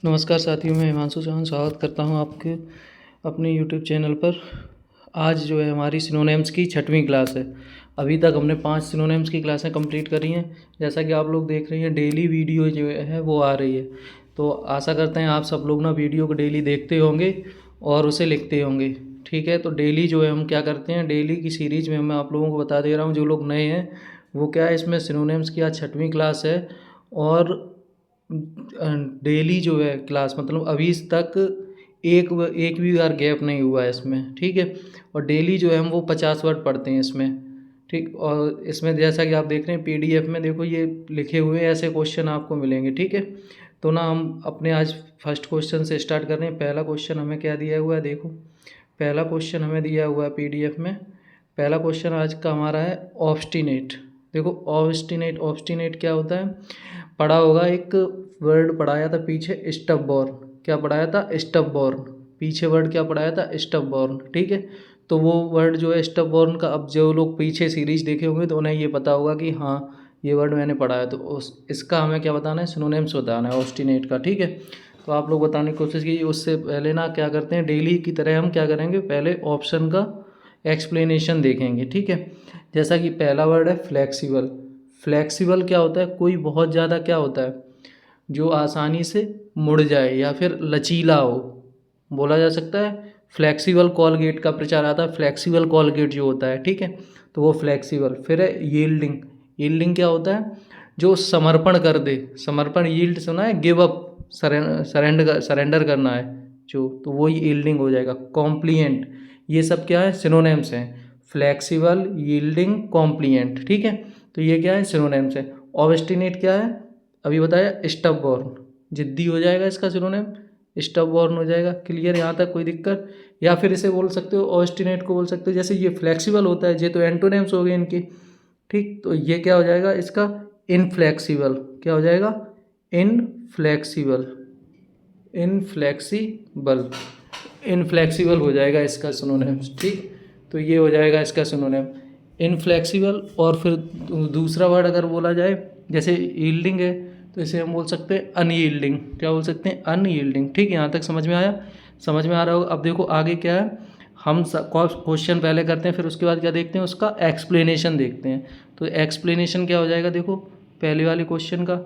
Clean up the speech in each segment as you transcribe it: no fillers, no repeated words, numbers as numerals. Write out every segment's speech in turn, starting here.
नमस्कार साथियों, मैं हिमांशु चौहान स्वागत करता हूं आपके अपने यूट्यूब चैनल पर। आज जो है हमारी सिनोनिम्स की 6वीं क्लास है। अभी तक हमने 5 सिनोनिम्स की क्लासें कंप्लीट करी हैं। जैसा कि आप लोग देख रहे हैं, डेली वीडियो जो है वो आ रही है। तो आशा करते हैं आप सब लोग ना वीडियो को डेली देखते होंगे और उसे लिखते होंगे। ठीक है, तो डेली जो है हम क्या करते हैं, डेली की सीरीज़ में मैं आप लोगों को बता दे रहा हूँ। जो लोग नए हैं वो क्या है, इसमें सिनोनिम्स की आज 6वीं क्लास है और डेली जो है क्लास, मतलब अभी तक एक भी बार गैप नहीं हुआ है इसमें। ठीक है, और डेली जो है हम वो 50 वर्ड पढ़ते हैं इसमें। ठीक, और इसमें जैसा कि आप देख रहे हैं पीडीएफ में, देखो ये लिखे हुए ऐसे क्वेश्चन आपको मिलेंगे। ठीक है, तो ना हम अपने आज फर्स्ट क्वेश्चन से स्टार्ट कर रहे हैं। पहला क्वेश्चन हमें क्या दिया हुआ है, देखो पहला क्वेश्चन हमें दिया हुआ है पीडीएफ में। पहला क्वेश्चन आज का हमारा है ऑब्स्टिनेट। देखो ऑब्स्टिनेट, ऑब्स्टिनेट क्या होता है, पढ़ा होगा, एक वर्ड पढ़ाया था पीछे, स्टबबॉर्न। क्या पढ़ाया था, स्टबबॉर्न। पीछे वर्ड क्या पढ़ाया था, स्टबबॉर्न। ठीक है, तो वो वर्ड जो है स्टबबॉर्न का, अब जो लोग पीछे सीरीज देखे होंगे तो उन्हें ये पता होगा कि हाँ ये वर्ड मैंने पढ़ा है। तो इसका हमें क्या बताना है, सिनोनिम्स बताना है ऑब्स्टिनेट का। ठीक है, तो आप लोग बताने की कोशिश कीजिए। उससे पहले ना क्या करते हैं, डेली की तरह हम क्या करेंगे, पहले ऑप्शन का एक्सप्लेनेशन देखेंगे। ठीक है, जैसा कि पहला वर्ड है फ्लेक्सिबल। फ्लेक्सिबल क्या होता है, कोई बहुत ज़्यादा क्या होता है, जो आसानी से मुड़ जाए या फिर लचीला हो, बोला जा सकता है। फ्लेक्सिबल कॉलगेट का प्रचार आता है, फ्लेक्सिबल कॉलगेट जो होता है। ठीक है, तो वो फ्लेक्सिबल। फिर है यील्डिंग। यील्डिंग क्या होता है, जो समर्पण कर दे। समर्पण, यील्ड सुना है, गिव अप, सरेंडर करना है जो, तो वो यील्डिंग हो जाएगा। कॉम्प्लिएंट, ये सब क्या है, सिनोनिम्स हैं। Flexible, yielding, कॉम्प्लिएंट। ठीक है, तो ये क्या है, सिनोनिम्स है। ऑब्स्टिनेट क्या है, अभी बताया, स्टबबॉर्न, जिद्दी हो जाएगा इसका सिनोनिम, स्टबबॉर्न हो जाएगा। क्लियर, यहाँ तक कोई दिक्कत? या फिर इसे बोल सकते हो, ऑब्स्टिनेट को बोल सकते हो। जैसे ये फ्लेक्सिबल होता है, ये तो एंटोनिम्स हो गए इनके। ठीक, तो ये क्या हो जाएगा इसका, इनफ्लेक्सिबल। क्या हो जाएगा, इनफ्लेक्सिबल, इनफ्लेक्सिबल, इनफ्लेक्सिबल हो जाएगा इसका सिनोनिम्स। ठीक, तो ये हो जाएगा इसका सिनोनिम, इनफ्लेक्सिबल। और फिर दूसरा वर्ड अगर बोला जाए, जैसे यील्डिंग है तो इसे हम बोल सकते हैं अनयील्डिंग। क्या बोल सकते हैं, अनयील्डिंग। ठीक, यहाँ तक समझ में आया, समझ में आ रहा होगा। अब देखो आगे क्या है, हम क्वेश्चन पहले करते हैं, फिर उसके बाद क्या देखते हैं, उसका एक्सप्लेनेशन देखते हैं। तो एक्सप्लेनेशन क्या हो जाएगा, देखो पहले वाले क्वेश्चन का,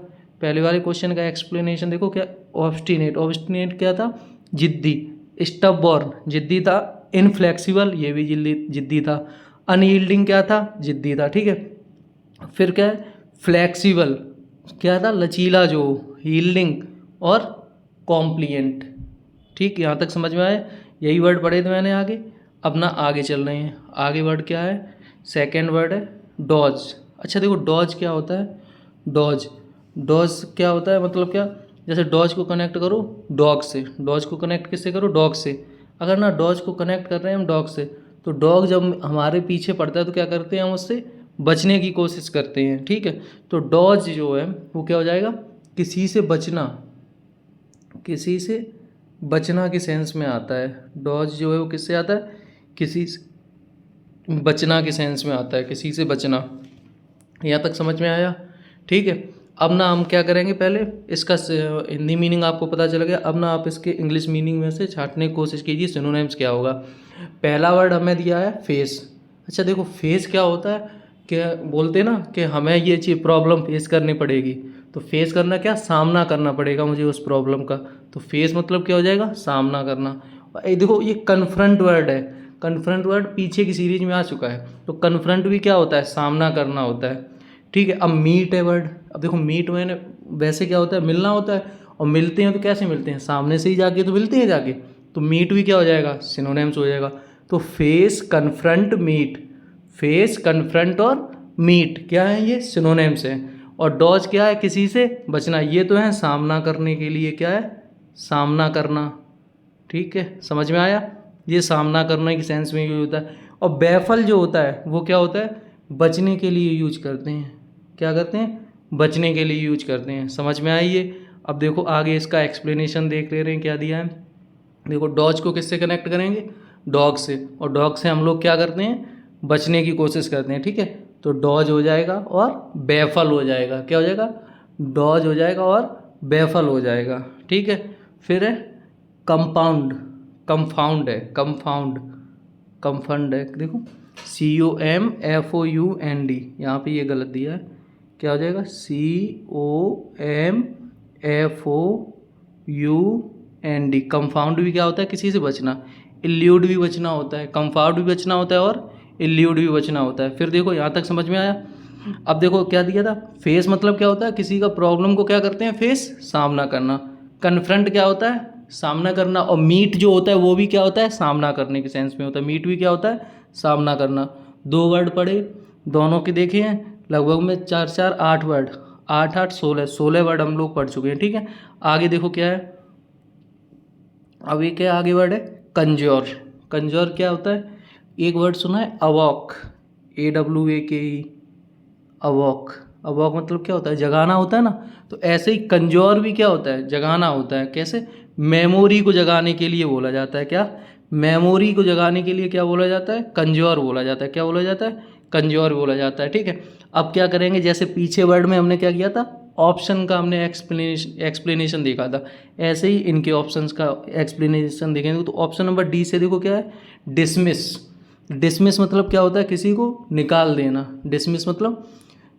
पहले वाले क्वेश्चन का एक्सप्लेनेशन देखो क्या, ऑब्स्टिनेट, ऑब्स्टिनेट क्या था, जिद्दी। स्टबबॉर्न, जिद्दी था। इनफ्लेक्सिबल, ये भी जिद्दी था। अनयील्डिंग क्या था, जिद्दी था। ठीक है, फिर क्या है, फ्लेक्सिबल क्या था, लचीला जो। यील्डिंग और कॉम्प्लिएंट। ठीक, यहाँ तक समझ में आया, यही वर्ड पढ़े थे मैंने आगे। अब ना आगे चल रहे हैं, आगे वर्ड क्या है, सेकेंड वर्ड है डॉज। अच्छा देखो डॉज क्या होता है, डॉज, डॉज क्या होता है, मतलब क्या, जैसे डॉज को कनेक्ट करो डॉग से, डॉज को कनेक्ट किससे करो, डॉग से। अगर ना डॉज को कनेक्ट कर रहे हैं हम डॉग से, तो डॉग जब हमारे पीछे पड़ता है तो क्या करते हैं, हम उससे बचने की कोशिश करते हैं। ठीक है, तो डॉज जो है वो क्या हो जाएगा, किसी से बचना, किसी से बचना के सेंस में आता है। डॉज जो है वो किससे आता है, किसी से बचना के सेंस में आता है, किसी से बचना। यहाँ तक समझ में आया। ठीक है, अब ना हम क्या करेंगे, पहले इसका हिंदी मीनिंग आपको पता चल गया। अब ना आप इसके इंग्लिश मीनिंग में से छांटने की कोशिश कीजिए, सिनोनिम्स क्या होगा। पहला वर्ड हमें दिया है फेस। अच्छा देखो फेस क्या होता है, क्या बोलते हैं ना कि हमें ये चीज़ प्रॉब्लम फेस करनी पड़ेगी, तो फेस करना क्या, सामना करना पड़ेगा मुझे उस प्रॉब्लम का। तो फेस मतलब क्या हो जाएगा, सामना करना। और ये देखो ये कन्फ्रंट वर्ड है, कन्फ्रंट वर्ड पीछे की सीरीज में आ चुका है। तो कन्फ्रंट भी क्या होता है, सामना करना होता है। ठीक है, अब मीट है वर्ड। अब देखो मीट मैंने, वैसे क्या होता है, मिलना होता है, और मिलते हैं तो कैसे मिलते हैं, सामने से ही जाके तो मिलते हैं जाके। तो मीट भी क्या हो जाएगा, सिनोनिम्स हो जाएगा। तो face, confront, meet. Face, confront और मीट क्या है, ये सिनोनिम्स हैं। और डॉज क्या है, किसी से बचना, ये तो है सामना करने के लिए, क्या है, सामना करना। ठीक है, समझ में आया, ये सामना करने की सेंस में यूज होता है। और बैफल जो होता है वो क्या होता है, बचने के लिए यूज करते हैं। क्या करते हैं, बचने के लिए यूज करते हैं। समझ में आई ये। अब देखो आगे इसका एक्सप्लेनेशन देख ले रहे हैं क्या दिया है। देखो डॉज को किससे कनेक्ट करेंगे, डॉग से, और डॉग से हम लोग क्या करते हैं, बचने की कोशिश करते हैं। ठीक है, तो डॉज हो जाएगा और बेफल हो जाएगा। क्या हो जाएगा, डॉज हो जाएगा और बेफल हो जाएगा। ठीक है, फिर है कंपाउंड, कंफाउंड है, कंफाउंड है, देखो COMFOUND, यहाँ पे ये गलत दिया है, क्या हो जाएगा COMFOUND। कंफाउंड भी क्या होता है, किसी से बचना, इल्यूड भी बचना होता है, कंफाउंड भी बचना होता है और इल्यूड भी बचना होता है। फिर देखो यहाँ तक समझ में आया। अब देखो क्या दिया था, फेस मतलब क्या होता है, किसी का प्रॉब्लम को क्या करते हैं, फेस, सामना करना। कन्फ्रंट क्या होता है, सामना करना। और मीट जो होता है वो भी क्या होता है, सामना करने के सेंस में होता है। मीट भी क्या होता है, सामना करना। 2 वर्ड पढ़े, दोनों के देखे हैं, लगभग में 4 4 8 वर्ड, 8 8 16 वर्ड हम लोग पढ़ चुके हैं। ठीक है, आगे देखो क्या है, अब ये क्या आगे वर्ड है, कंज्योर। कंज्योर क्या होता है, एक वर्ड सुना है, अवॉक, AWAKE, अवॉक। अवॉक मतलब क्या होता है, जगाना होता है ना। तो ऐसे ही कंज्योर भी क्या होता है, जगाना होता है। कैसे, मेमोरी को जगाने के लिए बोला जाता है, क्या, मेमोरी को जगाने के लिए क्या बोला जाता है, कंज्योर बोला जाता है। क्या बोला जाता है, कंज्योर बोला जाता है। ठीक है, अब क्या करेंगे, जैसे पीछे वर्ड में हमने क्या किया था, ऑप्शन का हमने एक्सप्लेनेशन देखा था, ऐसे ही इनके ऑप्शंस का एक्सप्लेनेशन देखेंगे। तो ऑप्शन नंबर डी से देखो क्या है, डिसमिस। डिसमिस मतलब क्या होता है, किसी को निकाल देना। डिसमिस मतलब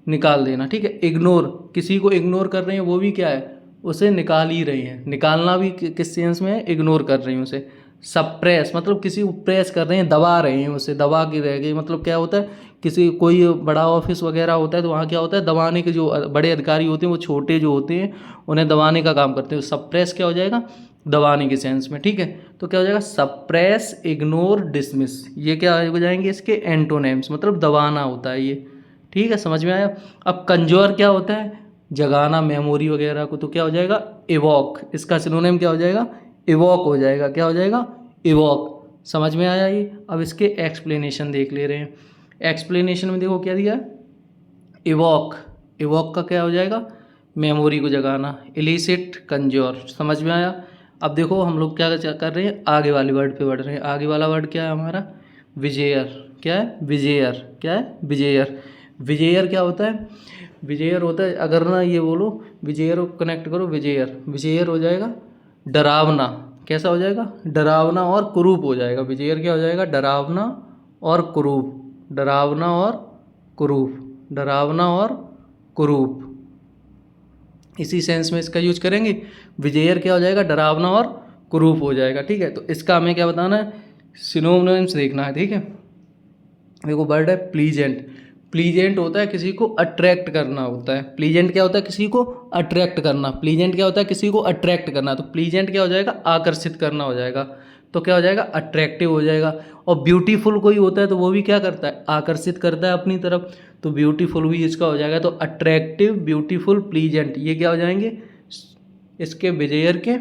निकाल देना। ठीक है, इग्नोर, किसी को इग्नोर कर रहे हैं, वो भी क्या है, उसे निकाल ही रही हैं। निकालना भी किस सेंस में है, इग्नोर कर रही हैं उसे। सप्रेस मतलब किसी को प्रेस कर रहे हैं, दबा रहे हैं उसे, दबा के रह गई। मतलब क्या होता है, किसी कोई बड़ा ऑफिस वगैरह होता है तो वहाँ क्या होता है, दबाने के जो बड़े अधिकारी होते हैं वो छोटे जो होते हैं उन्हें दबाने का काम करते हैं। सप्रेस क्या हो जाएगा, दबाने के सेंस में। ठीक है, तो क्या हो जाएगा, सप्रेस, इग्नोर, डिसमिस, ये क्या हो जाएंगे, इसके एंटोनेम्स, मतलब दबाना होता है ये। ठीक है, समझ में आया। अब कंज्योर क्या होता है, जगाना मेमोरी वगैरह को, तो क्या हो जाएगा, इवॉक। इसका सिनोनिम क्या हो जाएगा, इवॉक हो जाएगा। क्या हो जाएगा, इवॉक। समझ में आया ये। अब इसके एक्सप्लेनेशन देख ले रहे हैं। एक्सप्लेनेशन में देखो क्या दिया है, इवॉक। इवॉक का क्या हो जाएगा, मेमोरी को जगाना। इलिसिट, कंज्योर। समझ में आया। अब देखो हम लोग क्या कर रहे हैं, आगे वाले वर्ड पे बढ़ रहे हैं। आगे वाला वर्ड क्या है हमारा, विजेयर। क्या है, विजेयर। क्या है, विजेयर। विजेयर क्या होता है, विजेयर होता है, अगर ना ये बोलो विजेयर को कनेक्ट करो, विजेयर, विजेयर हो जाएगा डरावना। कैसा हो जाएगा, डरावना और कुरूप हो जाएगा। विजेयर क्या हो जाएगा, डरावना और कुरूप, डरावना और कुरूप, डरावना और कुरूप, इसी सेंस में इसका यूज करेंगे। विजेयर क्या हो जाएगा, डरावना और कुरूप हो जाएगा। ठीक है, तो इसका हमें क्या बताना है, सिनोनिम्स देखना है। ठीक है, देखो वर्ड है प्लीजेंट। प्लीजेंट होता है किसी को अट्रैक्ट करना होता है। प्लीजेंट क्या होता है, किसी को अट्रैक्ट करना। प्लीजेंट क्या होता है, किसी को अट्रैक्ट करना। तो प्लीजेंट क्या हो जाएगा, आकर्षित करना हो जाएगा। तो क्या हो जाएगा, अट्रैक्टिव हो जाएगा। और ब्यूटीफुल कोई होता है तो वो भी क्या करता है, आकर्षित करता है अपनी तरफ। तो ब्यूटीफुल भी इसका हो जाएगा। तो अट्रैक्टिव, ब्यूटीफुल, प्लीजेंट, ये क्या हो जाएंगे, इसके विजेयर के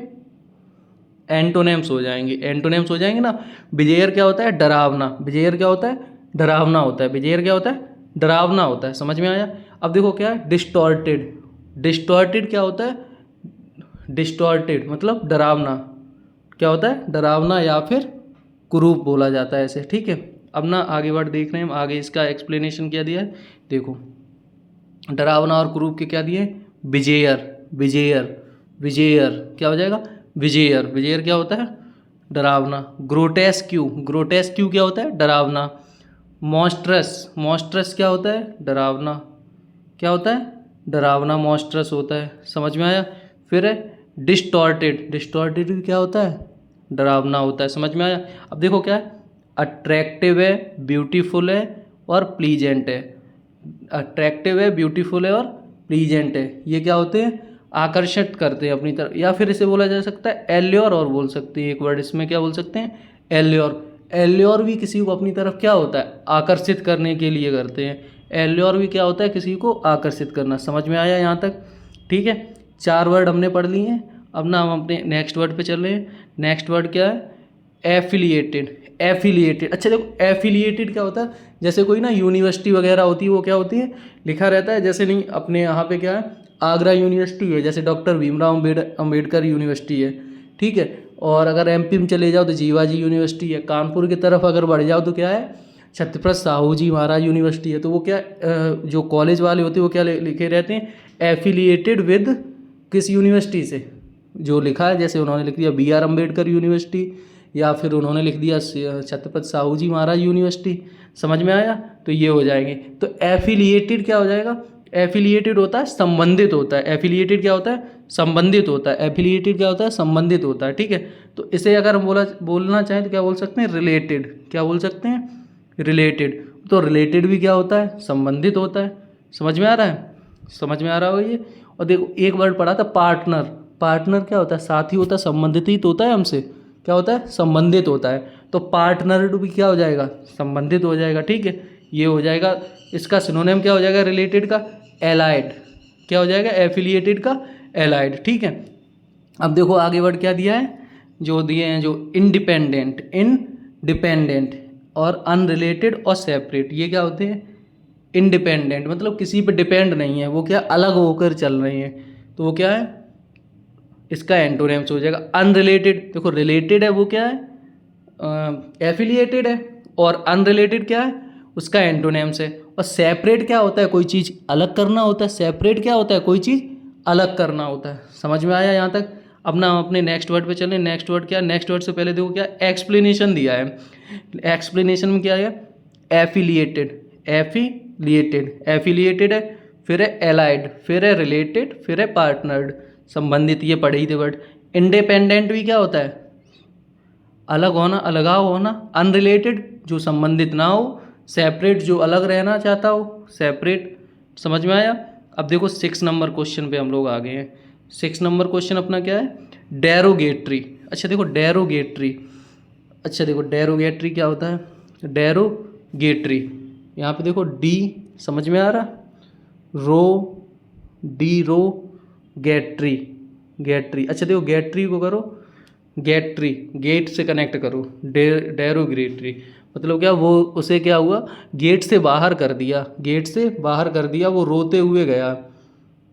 एंटोनेम्स हो जाएंगे। एंटोनेम्स हो जाएंगे ना। विजेयर क्या होता है, डरावना। विजेयर क्या होता है, डरावना होता है। विजेयर क्या होता है, डरावना होता है। समझ में आया। अब देखो क्या है, डिस्टॉर्टेड। डिस्टॉर्टेड क्या होता है, डिस्टॉर्टेड मतलब डरावना। क्या होता है, डरावना या फिर कुरूप बोला जाता है ऐसे। ठीक है, अब ना आगे वर्ड देख रहे हैं हम, आगे इसका एक्सप्लेनेशन क्या दिया है, देखो डरावना और कुरूप के क्या दिए, विजेयर। विजेयर, विजेयर क्या हो जाएगा, विजेयर। विजेयर क्या होता है, डरावना। ग्रोटेस्क्यू, ग्रोटेस्क्यू क्या होता है, डरावना। मॉन्स्ट्रस, मॉन्स्ट्रस क्या होता है, डरावना। क्या होता है, डरावना, मॉन्स्ट्रस होता है। समझ में आया। फिर है डिस्टॉर्टेड। डिस्टॉर्टेड भी क्या होता है, डरावना होता है। समझ में आया। अब देखो क्या है, अट्रैक्टिव है, ब्यूटीफुल है और प्लीजेंट है। अट्रैक्टिव है, ब्यूटीफुल है और प्लीजेंट है। ये क्या होते हैं, आकर्षित करते हैं अपनी तरफ। या फिर इसे बोला जा सकता है एल्योर, और बोल सकते हैं एक वर्ड इसमें, क्या बोल सकते हैं, एल्योर। एल्योर भी किसी को अपनी तरफ क्या होता है, आकर्षित करने के लिए करते हैं। एल्योर भी क्या होता है, किसी को आकर्षित करना। समझ में आया यहाँ तक। ठीक है, 4 वर्ड हमने पढ़ लिए हैं। अब ना हम अपने नेक्स्ट वर्ड पे चल रहे हैं। नेक्स्ट वर्ड क्या है, एफिलिएटेड। एफिलिएटेड, अच्छा देखो एफिलिएटेड क्या होता है, जैसे कोई ना यूनिवर्सिटी वगैरह होती है, वो क्या होती है, लिखा रहता है। जैसे नहीं अपने यहाँ पे क्या है, आगरा यूनिवर्सिटी है, जैसे डॉक्टर भीमराव अम्बेडकर यूनिवर्सिटी है। ठीक है, और अगर एमपी में चले जाओ तो जीवाजी यूनिवर्सिटी है। कानपुर की तरफ अगर बढ़ जाओ तो क्या है, छत्रपति साहू जी महाराज यूनिवर्सिटी है। तो वो क्या जो कॉलेज वाले होते हैं वो क्या लिखे रहते हैं, एफिलिएटेड विद किस यूनिवर्सिटी से, जो लिखा है, जैसे उन्होंने लिख दिया बी आर अम्बेडकर यूनिवर्सिटी, या फिर उन्होंने लिख दिया छत्रपति साहू जी महाराज यूनिवर्सिटी। समझ में आया? तो ये हो जाएंगे। तो एफिलिएटेड क्या हो जाएगा? एफिलिएटेड होता है संबंधित होता है। एफिलिएटेड क्या होता है? संबंधित होता है। एफिलिएटेड क्या होता है? संबंधित होता है। ठीक है, तो इसे अगर हम बोलना चाहें तो क्या बोल सकते हैं? रिलेटेड। क्या बोल सकते हैं? रिलेटेड। तो रिलेटेड भी क्या होता है? संबंधित होता है। समझ में आ रहा है? समझ में आ रहा हो ये? और देखो एक वर्ड पढ़ा था पार्टनर। पार्टनर क्या होता है? साथी होता है, संबंधित ही तो होता है हमसे। क्या होता है? संबंधित होता है। तो पार्टनर भी क्या हो जाएगा? संबंधित हो जाएगा। ठीक है, ये हो जाएगा। इसका सिनोनिम क्या हो जाएगा रिलेटेड का? एलाइड। क्या हो जाएगा? एफिलिएटेड का एलाइड। ठीक है, अब देखो आगे वर्ड क्या दिया है, जो दिए हैं जो इंडिपेंडेंट, इनडिपेंडेंट और अनरिलेटेड और सेपरेट, ये क्या होते हैं? इंडिपेंडेंट मतलब किसी पे डिपेंड नहीं है, वो क्या अलग होकर चल रही हैं, तो वो क्या है? इसका एंटोनिम्स हो जाएगा अनरिलेटेड। देखो रिलेटेड है वो क्या है? एफिलिएटेड है, और अनरिलेटेड क्या है? उसका एंटोनिम्स है। और सेपरेट क्या होता है? कोई चीज़ अलग करना होता है। सेपरेट क्या होता है? कोई चीज़ अलग करना होता है। समझ में आया यहाँ तक? अब ना हम अपने नेक्स्ट वर्ड पे चलें। नेक्स्ट वर्ड क्या? नेक्स्ट वर्ड से पहले देखो क्या एक्सप्लेनेशन दिया है। एक्सप्लेनेशन में क्या है? एफिलिएटेड, एफिलिएटेड, एफिलिएटेड है, फिर है एलाइड, फिर है रिलेटेड, फिर है पार्टनर्ड, संबंधित। ये पढ़े ही थे वर्ड। इंडिपेंडेंट भी क्या होता है? अलग होना, अलगाव होना। अनरिलेटेड जो संबंधित ना हो। सेपरेट जो अलग रहना चाहता हो, सेपरेट। समझ में आया? अब देखो 6 नंबर क्वेश्चन पे हम लोग आ गए हैं। 6 नंबर क्वेश्चन अपना क्या है? डेरोगेटरी। अच्छा देखो डेरोगेटरी, अच्छा देखो डेरोगेटरी क्या होता है? डेरोगेटरी, यहाँ पे देखो डी, समझ में आ रहा? रो, डी रो, गेटरी, गेटरी। अच्छा देखो गेटरी को करो गेटरी, गेट से कनेक्ट करो। डेरोगेटरी मतलब क्या? वो उसे क्या हुआ? गेट से बाहर कर दिया, गेट से बाहर कर दिया, वो रोते हुए गया।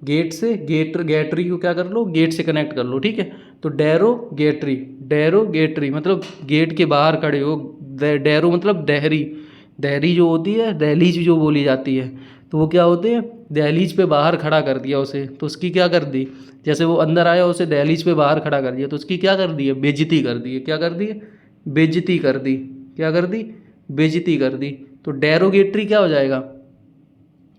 गेट से गेटरी को क्या कर लो? गेट से कनेक्ट कर लो। ठीक है, तो डेरोगेटरी, डेरोगेटरी मतलब गेट के बाहर खड़े हो। डेरो मतलब दहरी, दहरी जो होती है, दहलीज जो बोली जाती है, तो वो क्या होते हैं? दहलीज पे बाहर खड़ा कर दिया उसे, तो उसकी क्या कर दी? जैसे वो अंदर आया, उसे दहलीज पे बाहर खड़ा कर दिया, तो उसकी क्या कर दी है? बेइज्जती कर दी है। क्या कर दी है? बेइज्जती कर दी। क्या कर दी? बेइज्जती कर दी। तो डेरोगेटरी क्या हो जाएगा?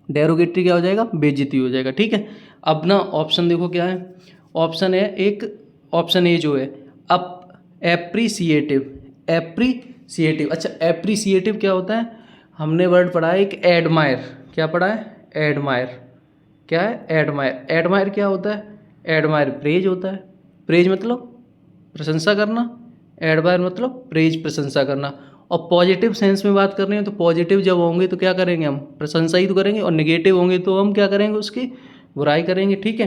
डेरोगेटरी क्या हो जाएगा? बेइज्जती हो जाएगा। ठीक है, अब ना ऑप्शन देखो क्या है। ऑप्शन है एक, ऑप्शन ए जो है अप एप्रिसिएटिव, एप्रिसिएटिव। अच्छा एप्रिसिएटिव क्या होता है? हमने वर्ड पढ़ा है एक एडमायर। क्या पढ़ा है? एडमायर। क्या है? एडमायर। एडमायर क्या होता है? एडमायर प्रेज होता है। प्रेज मतलब प्रशंसा करना। एडमायर मतलब प्रेज, प्रशंसा करना। और पॉजिटिव सेंस में बात कर रहे हैं तो पॉजिटिव जब होंगे तो क्या करेंगे? हम प्रशंसा ही तो करेंगे, और नेगेटिव होंगे तो हम क्या करेंगे? उसकी बुराई करेंगे। ठीक है,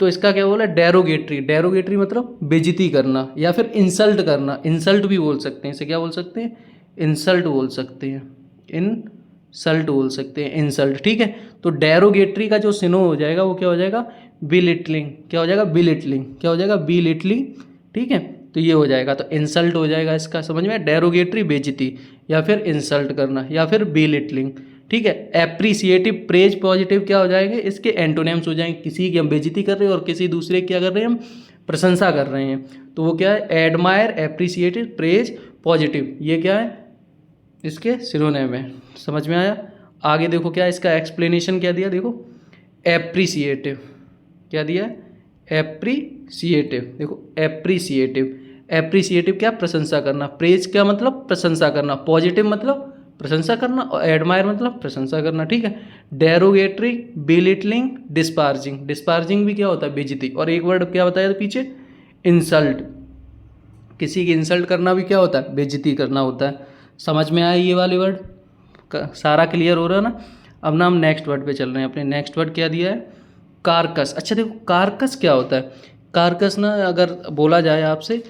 तो इसका क्या बोला? डेरोगेटरी। डेरोगेटरी मतलब बेइज्जती करना या फिर इंसल्ट करना। इंसल्ट भी बोल सकते हैं, इसे क्या बोल सकते हैं? इंसल्ट बोल सकते हैं, इंसल्ट बोल सकते हैं, इंसल्ट। ठीक है, तो डेरोगेटरी का जो सिनो हो जाएगा वो क्या हो जाएगा? बिलिटलिंग। क्या हो जाएगा? बिलिटलिंग। क्या हो जाएगा? बिलिटलिंग। ठीक है, तो ये हो जाएगा, तो इंसल्ट हो जाएगा इसका। समझ में? डेरोगेटरी बेइज्जती, या फिर इंसल्ट करना, या फिर बिलिटलिंग। ठीक है, एप्रिसिएटिव, प्रेज, पॉजिटिव क्या हो जाएंगे? इसके एंटोनिम्स हो जाएंगे। किसी की हम बेइज्जती कर रहे हैं और किसी दूसरे की क्या कर रहे हैं? हम प्रशंसा कर रहे हैं, तो वो क्या है? एडमायर, एप्रिसिएटिव, प्रेज, पॉजिटिव, ये क्या है? इसके सिनोनिम है। समझ में आया? आगे देखो क्या इसका एक्सप्लेनेशन क्या दिया, देखो एप्रिसिएटिव। क्या दिया है? एप्रिसिएटिव। देखो एप्रिसिएटिव, एप्रिसिएटिव क्या? प्रशंसा करना। प्रेज क्या मतलब? प्रशंसा करना। पॉजिटिव मतलब प्रशंसा करना, और एडमायर मतलब प्रशंसा करना। ठीक है, डेरोगेटरी, बिलिटलिंग, डिस्पार्जिंग। डिस्पार्जिंग भी क्या होता है? बेइज्जती। और एक वर्ड क्या बताया था पीछे? इंसल्ट। किसी की इंसल्ट करना भी क्या होता है? बेइज्जती करना होता है। समझ में आया ये वाले वर्ड? सारा क्लियर हो रहा है ना? अब ना हम नेक्स्ट वर्ड पे चल रहे हैं। अपने नेक्स्ट वर्ड क्या दिया है? कारकस। अच्छा देखो कारकस क्या होता है? कारकस ना अगर बोला जाए आपसे,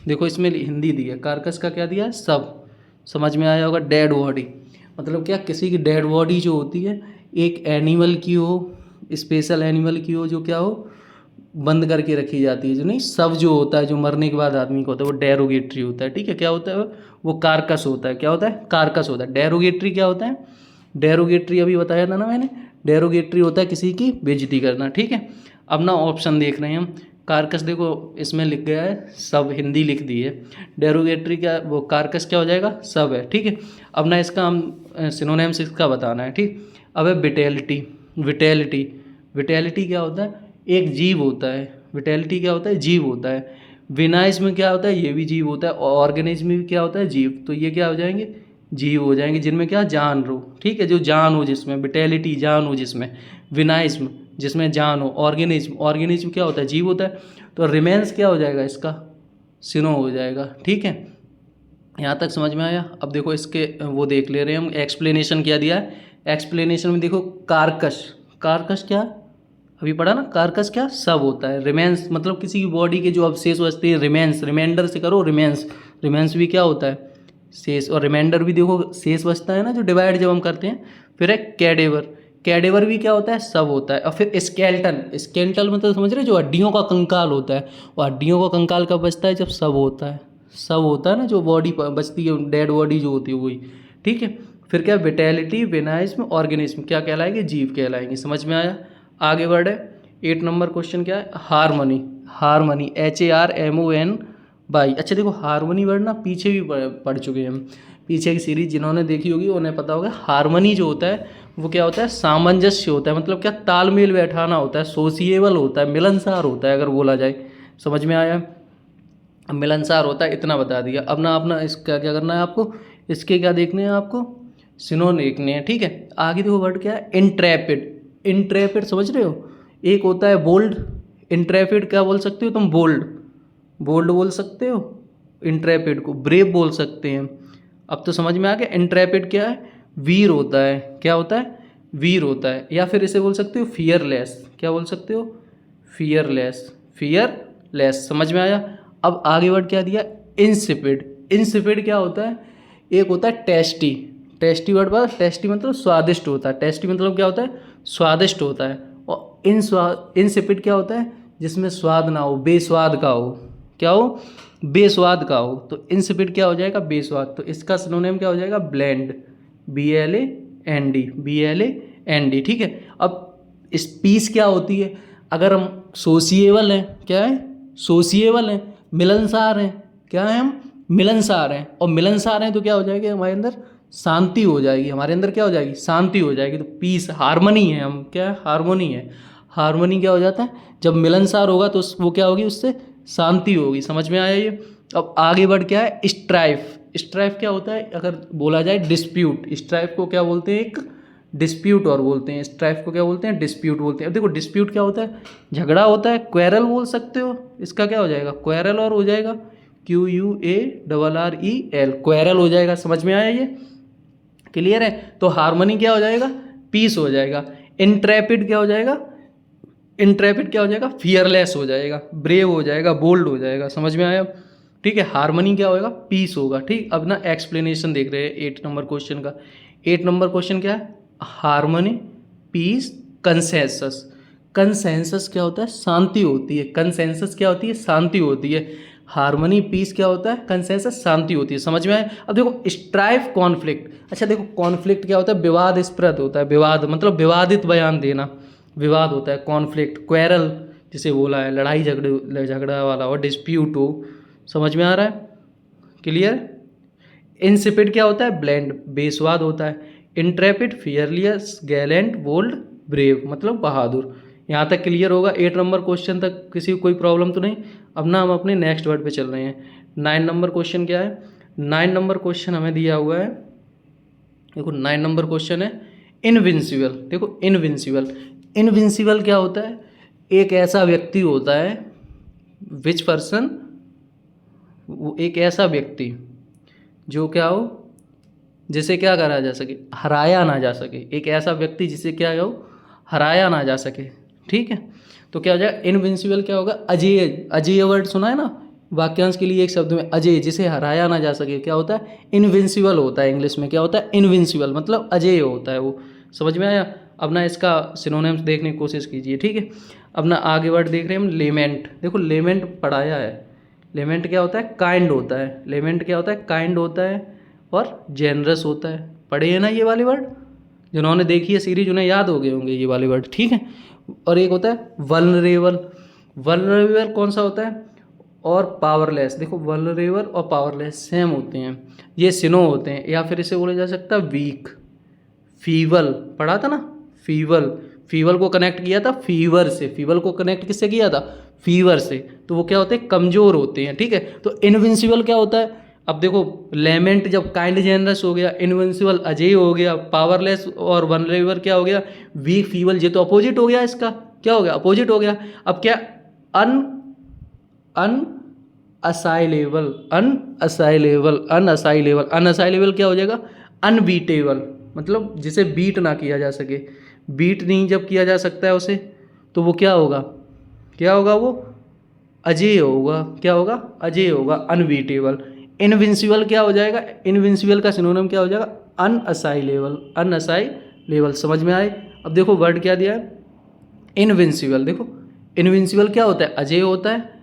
देखो इसमें हिंदी दी है। कारकस का क्या दिया है? सब। समझ में आया होगा? डेड बॉडी मतलब क्या? किसी की डेड बॉडी जो होती है, एक एनिमल की हो, स्पेशल एनिमल की हो, जो क्या हो, बंद करके रखी जाती है, जो नहीं सब जो होता है, जो मरने के बाद आदमी को होता है, वो डेरोगेटरी होता है। ठीक है, क्या होता है? वो कारकस होता है। क्या होता है? कारकस होता है। डेरोगेटरी क्या होता है? डेरोगेटरी अभी बताया था ना मैंने, डेरोगेटरी होता है किसी की बेइज्जती करना। ठीक है, अब ना ऑप्शन देख रहे हैं हम। कार्कस देखो इसमें लिख गया है सब, हिंदी लिख दी है। डेरोगेटरी क्या, वो कार्कस क्या हो जाएगा, सब है, ठीक है। अब ना इसका हम सिनोनिम्स इसका बताना है, ठीक। अब है विटेलिटी। विटेलिटी, विटेलिटी क्या होता है, एक जीव होता है। विटेलिटी क्या होता है, जीव होता है। विनाइज में क्या होता है, ये भी जीव होता है। और ऑर्गेनिज्म में क्या होता है, जीव। तो ये क्या हो जाएंगे, जीव हो जाएंगे, जिनमें क्या जान हो, ठीक है, जो जान हो जिसमें, विटेलिटी जान हो जिसमें, विनाइज्म जिसमें जान हो, ऑर्गेनिज्म, ऑर्गेनिज्म क्या होता है, जीव होता है। तो रिमेन्स क्या हो जाएगा इसका, सिनो हो जाएगा, ठीक है। यहाँ तक समझ में आया। अब देखो इसके वो देख ले रहे हैं हम, एक्सप्लेनेशन क्या दिया है। एक्सप्लेनेशन में देखो कार्कस, कार्कस क्या अभी पढ़ा ना, कार्कस क्या सब होता है। रिमेन्स मतलब किसी की बॉडी के जो अवशेष बचते हैं, रिमेन्स, रिमाइंडर से करो रिमेन्स, रिमेन्स भी क्या होता है, शेष। और रिमाइंडर भी देखो शेष बचता है ना, जो डिवाइड जब हम करते हैं। फिर है कैडेवर, कैडेवर भी क्या होता है, सब होता है। और फिर स्केल्टन, स्केल्टन मतलब समझ रहे, जो हड्डियों का कंकाल होता है। और हड्डियों का कंकाल कब बचता है, जब सब होता है, सब होता है ना, जो बॉडी बचती है, डेड बॉडी जो होती है वही, ठीक है। फिर क्या, विटेलिटी, विनाइज्म, ऑर्गेनिज्म क्या कहलाएंगे, जीव कहलाएंगे। समझ में आया। आगे बढ़े। 8 नंबर क्वेश्चन क्या है, हारमोनी। Harmony, HARMON by. अच्छा देखो हारमोनी वर्ड ना पीछे भी पढ़ चुके हैं हम, पीछे की सीरीज जिन्होंने देखी होगी उन्हें पता होगा। हारमोनी जो होता है वो क्या होता है, सामंजस्य होता है, मतलब क्या, तालमेल बैठाना होता है, सोशिएबल होता है, मिलनसार होता है अगर बोला जाए। समझ में आया, मिलनसार होता है, इतना बता दिया। अब ना अपना इसका क्या करना है आपको, इसके क्या देखने हैं आपको, सिनोन देखने हैं, ठीक है। आगे देखो वर्ड क्या है, इंट्रैपिड। इंट्रैपिड समझ रहे हो, एक होता है बोल्ड, इंट्रैपिड क्या बोल सकते हो तुम, बोल्ड, बोल्ड बोल सकते हो इंट्रैपिड को, ब्रेव बोल सकते हैं। अब तो समझ में आ गया। इंट्रैपिड क्या है, वीर होता है, क्या होता है, वीर होता है। या फिर इसे बोल सकते हो फियरलेस, क्या बोल सकते हो, फियरलेस, फियरलेस। समझ में आया। अब आगे वर्ड क्या दिया, इंसिपिड। इंसिपिड क्या होता है, एक होता है टेस्टी, टेस्टी वर्ड पर, टेस्टी मतलब स्वादिष्ट होता है, टेस्टी मतलब क्या होता है, स्वादिष्ट होता है। और इंसिपिड क्या होता है, जिसमें स्वाद ना हो, बेस्वाद का हो, क्या हो, बेस्वाद का हो। तो इंसिपिड क्या हो जाएगा, बेस्वाद। तो इसका सिनोनिम क्या हो जाएगा, ब्लेंड, BLAND, BLAND, ठीक है। अब स्पीस क्या होती है, अगर हम सोशिएबल हैं, क्या है, सोशिएबल हैं, मिलनसार हैं, क्या है, हम मिलनसार हैं। और मिलनसार हैं तो क्या हो जाएगा, हमारे अंदर शांति हो जाएगी, हमारे अंदर क्या हो जाएगी, शांति हो जाएगी। तो पीस, हारमोनी है, हम क्या है, हारमोनी है। हारमोनी क्या हो जाता है, जब मिलनसार होगा तो वो क्या होगी, उससे शांति होगी। समझ में आया ये। अब आगे बढ़ क्या है, स्ट्राइफ। स्ट्राइफ क्या होता है, अगर बोला जाए डिस्प्यूट, स्ट्राइफ को क्या बोलते हैं, एक डिस्प्यूट और बोलते हैं, स्ट्राइफ को क्या बोलते हैं, डिस्प्यूट बोलते हैं। अब देखो डिस्प्यूट क्या होता है, झगड़ा होता है, क्वेरल बोल सकते हो, इसका क्या हो जाएगा, क्वेरल और हो जाएगा, QUARREL, क्वेरल हो जाएगा। समझ में आया ये, क्लियर है। तो हारमोनी क्या हो जाएगा, पीस हो जाएगा। इंट्रैपिड क्या हो जाएगा, इंट्रैपिड क्या हो जाएगा, फियरलेस हो जाएगा, ब्रेव हो जाएगा, बोल्ड हो जाएगा। समझ में आया, ठीक है। हारमोनी क्या होगा, पीस होगा, ठीक। अब ना एक्सप्लेनेशन देख रहे हैं 8 नंबर क्वेश्चन का। 8 नंबर क्वेश्चन क्या है, हारमोनी, पीस, कंसेंसस। कंसेंसस क्या होता है, शांति होती है। कंसेंसस क्या होती है, शांति होती है। हारमोनी, पीस क्या होता है, कंसेंसस शांति होती है। समझ में आया। अब देखो स्ट्राइफ, कॉन्फ्लिक्ट। अच्छा देखो कॉन्फ्लिक्ट क्या होता है, विवादस्पद होता है, विवाद मतलब विवादित बयान देना, विवाद होता है। कॉन्फ्लिक्ट, क्वेरल जिसे बोला है, लड़ाई झगड़ा वाला हो, डिस्प्यूट हो। समझ में आ रहा है, क्लियर। इंसिपिड क्या होता है, ब्लेंड, बेस्वाद होता है। इंट्रैपिड, फियरलियस, गैलेंट, बोल्ड, ब्रेव मतलब बहादुर। यहाँ तक क्लियर होगा। 8 नंबर क्वेश्चन तक किसी को कोई प्रॉब्लम तो नहीं। अब ना हम अपने नेक्स्ट वर्ड पे चल रहे हैं। 9 नंबर क्वेश्चन क्या है, 9 नंबर क्वेश्चन हमें दिया हुआ है, देखो 9 नंबर क्वेश्चन है इनविंसिबल। देखो इनविंसिबल, इनविंसिबल क्या होता है, एक ऐसा व्यक्ति होता है, विच पर्सन, वो एक ऐसा व्यक्ति जो क्या हो, जिसे क्या करा जा सके, हराया ना जा सके। एक ऐसा व्यक्ति जिसे क्या हो, हराया ना जा सके, ठीक है। तो क्या हो जाएगा, इनविंसिबल क्या होगा, अजेय। अजेय वर्ड सुना है ना, वाक्यांश के लिए एक शब्द में अजेय, जिसे हराया ना जा सके, क्या होता है, इनविंसिबल होता है। इंग्लिश में क्या होता है, इनविंसिबल मतलब अजेय होता है वो। समझ में आया। अब ना इसका सिनोनिम्स देखने की कोशिश कीजिए, ठीक है। अब ना आगे वर्ड देख रहे हैं हम, लेमेंट। देखो लेमेंट पढ़ाया है, लेमेंट क्या होता है, काइंड होता है। लेमेंट क्या होता है, काइंड होता है और जेनरस होता है। पढ़े हैं ना ये वाले वर्ड, जिन्होंने देखी है सीरीज उन्हें याद हो गए होंगे ये वाले वर्ड, ठीक है। और एक होता है वल्नरेबल। वल्नरेबल कौन सा होता है, और पावरलेस। देखो वल्नरेबल और पावरलेस सेम होते हैं, ये सिनो होते हैं। या फिर इसे बोला जा सकता है वीक, फीवल, पढ़ा था ना, फीवल, फीवल को कनेक्ट किया था फीवर से, फीवल को कनेक्ट किससे किया था, फीवर से। तो वो क्या होते हैं, कमज़ोर होते हैं, ठीक है। तो इनविंसिबल क्या होता है, अब देखो लेमेंट जब काइंड जेनरस हो गया, इनविंसिबल अजेय हो गया, पावरलेस और वनरेबल क्या हो गया, वीक फीवल, ये तो अपोजिट हो गया, इसका क्या हो गया, अपोजिट हो गया। अब क्या, अन अन असाइलेबल, अनअसाइलेबल, अनअसाइलेबल, अनअसाइलेबल क्या हो जाएगा, अनबीटेबल, मतलब जिसे बीट ना किया जा सके, बीट नहीं जब किया जा सकता है उसे, तो वो क्या होगा, क्या होगा, वो अजेय होगा, क्या होगा, अजेय होगा, अनबीटेबल। इनविंसिबल क्या हो जाएगा, इनविंसिबल का सिनोनिम क्या हो जाएगा, अनअसाइलेबल, अनअसाइलेबल। समझ में आए। अब देखो वर्ड क्या दिया है, इनविंसिबल। देखो इनविंसिबल क्या होता है, अजेय होता है।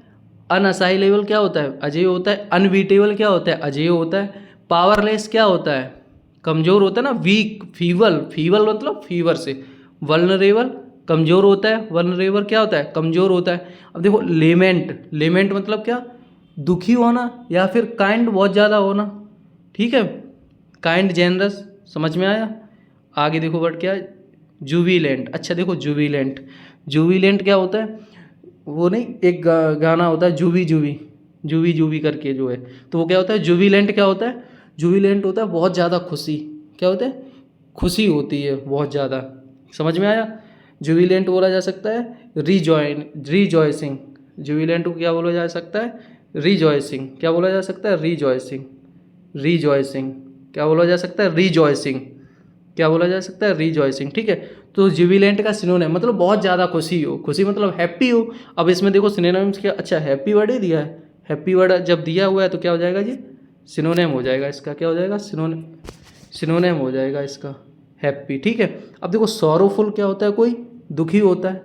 अनअसाइलेबल क्या होता है, अजेय होता है। अनबीटेबल क्या होता है, अजेय होता है। पावरलेस क्या होता है, कमज़ोर होता है ना, वीक, फीवल, फीवल मतलब फीवर से। वल्नरेबल कमज़ोर होता है, वल्नरेबल क्या होता है, कमज़ोर होता है। अब देखो लेमेंट, लेमेंट मतलब क्या, दुखी होना या फिर काइंड बहुत ज़्यादा होना, ठीक है, काइंड जेनरस। समझ में आया। आगे देखो वर्ड क्या है, जुबिलेंट। अच्छा देखो जुबिलेंट, जुबिलेंट क्या होता है, वो नहीं एक गाना होता है जुबी जुबी, जुबी जुबी करके जो है, तो वो क्या होता है, जुबिलेंट क्या होता है, जुबिलेंट होता है बहुत ज़्यादा खुशी, क्या होता है, खुशी होती है बहुत ज़्यादा। समझ में आया। जुबिलेंट बोला जा सकता है रिजॉइसिंग, जुबिलेंट को क्या बोला जा सकता है, रिजॉइसिंग, क्या बोला जा सकता है, रिजॉइसिंग, रिजॉइसिंग, क्या बोला जा सकता है, रिजॉइसिंग, क्या बोला जा सकता है, रिजॉइसिंग, ठीक है। तो जुबिलेंट का सिनोनिम मतलब बहुत ज़्यादा खुशी हो, खुशी मतलब हैप्पी हो। अब इसमें देखो सिनोनिम्स क्या, अच्छा हैप्पी वर्ड ही दिया है, हैप्पी वर्ड जब दिया हुआ है तो क्या हो जाएगा जी, सिनोनिम हो जाएगा इसका, क्या हो जाएगा, सिनोनिम, सिनोनिम हो जाएगा इसका हैप्पी, ठीक है। अब देखो सॉरोफुल क्या होता है, कोई दुखी होता है,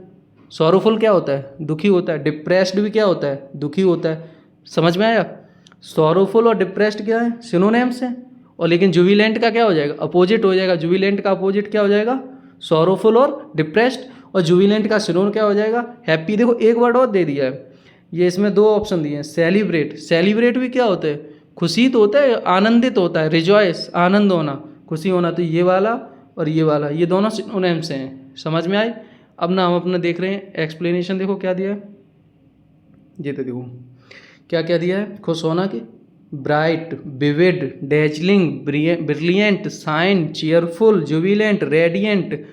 सॉरोफुल क्या होता है, दुखी होता है। डिप्रेस्ड भी क्या होता है, दुखी होता है। समझ में आया। सॉरोफुल और डिप्रेस्ड क्या है, सिनोनिम्स हैं। और लेकिन जुबिलेंट का क्या हो जाएगा, अपोजिट हो जाएगा। जुबिलेंट का अपोजिट क्या हो जाएगा, सॉरोफुल और डिप्रेस्ड। और जुबिलेंट का सिनोन क्या हो जाएगा, हैप्पी। देखो एक वर्ड और दे दिया है, ये इसमें दो ऑप्शन दिए हैं, सेलिब्रेट, सेलिब्रेट भी क्या होता है, खुशी तो होता है, आनंदित होता है, रिजॉयस, आनंद होना, खुशी होना। तो ये वाला और ये वाला, ये दोनों सिनोनिम्स हैं। समझ में आए। अब ना हम अपना देख रहे हैं एक्सप्लेनेशन, देखो क्या दिया है, ये तो देखो क्या क्या दिया है, खुश होना की, bright, vivid, dazzling, brilliant, shine, cheerful, Jubilant, radiant.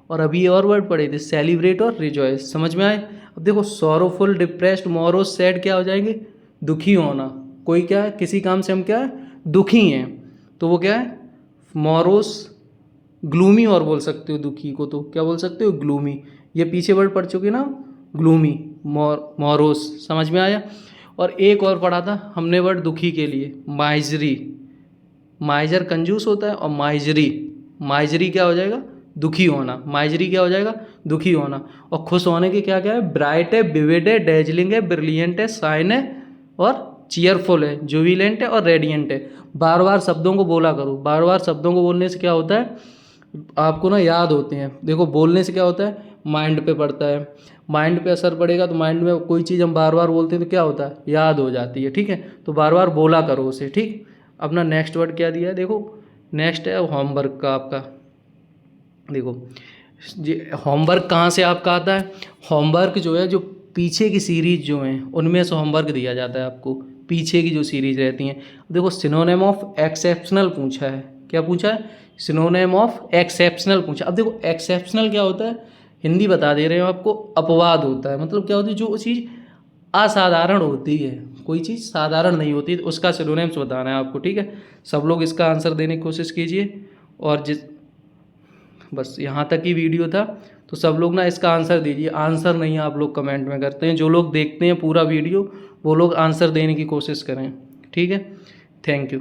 और अभी और वर्ड पढ़े थे, सेलिब्रेट और रिजॉयस। समझ में आए। अब देखो सॉरोफुल, डिप्रेस्ड, मोरोस, सैड क्या हो जाएंगे, दुखी होना। कोई क्या है, किसी काम से हम क्या है, दुखी हैं, तो वो क्या है, मोरोस। ग्लूमी और बोल सकते हो दुखी को, तो क्या बोल सकते हो, ग्लूमी। ये पीछे वर्ड पढ़ चुके ना, ग्लूमी, मोरोस। समझ में आया। और एक और पढ़ा था हमने वर्ड दुखी के लिए, माइजरी। माइजर कंजूस होता है, और माइजरी, माइजरी क्या हो जाएगा, दुखी होना। माइजरी क्या हो जाएगा, दुखी होना। और खुश होने की क्या क्या है, ब्राइट है, विविड है, डेजलिंग है, ब्रिलियंट है, शाइन है, और चीयरफुल है, जुबिलेंट है, और रेडियंट है। बार बार शब्दों को बोला करो, बार बार शब्दों को बोलने से क्या होता है, आपको ना याद होते हैं। देखो बोलने से क्या होता है, माइंड पे पड़ता है, माइंड पे असर पड़ेगा, तो माइंड में कोई चीज़ हम बार बार बोलते हैं तो क्या होता है, याद हो जाती है, ठीक है। तो बार बार बोला करो उसे, ठीक। अपना नेक्स्ट वर्ड क्या दिया है, देखो नेक्स्ट है होमवर्क का आपका। देखो ये होमवर्क कहाँ से आपका आता है, होमवर्क जो है, जो पीछे की सीरीज जो हैं उनमें से होमवर्क दिया जाता है आपको, पीछे की जो सीरीज रहती हैं। देखो सिनोनिम ऑफ एक्सेप्शनल पूछा है, क्या पूछा है, सिनोनिम ऑफ एक्सेप्शनल पूछा। अब देखो एक्सेप्शनल क्या होता है, हिंदी बता दे रहे हो आपको, अपवाद होता है। मतलब क्या होती है, जो चीज़ असाधारण होती है, कोई चीज़ साधारण नहीं होती, तो उसका सिनोनिम्स बताना है आपको, ठीक है। सब लोग इसका आंसर देने की कोशिश कीजिए। और बस यहाँ तक ही वीडियो था, तो सब लोग ना इसका आंसर दीजिए। आंसर नहीं आप लोग कमेंट में करते हैं, जो लोग देखते हैं पूरा वीडियो वो लोग आंसर देने की कोशिश करें, ठीक है। Thank you.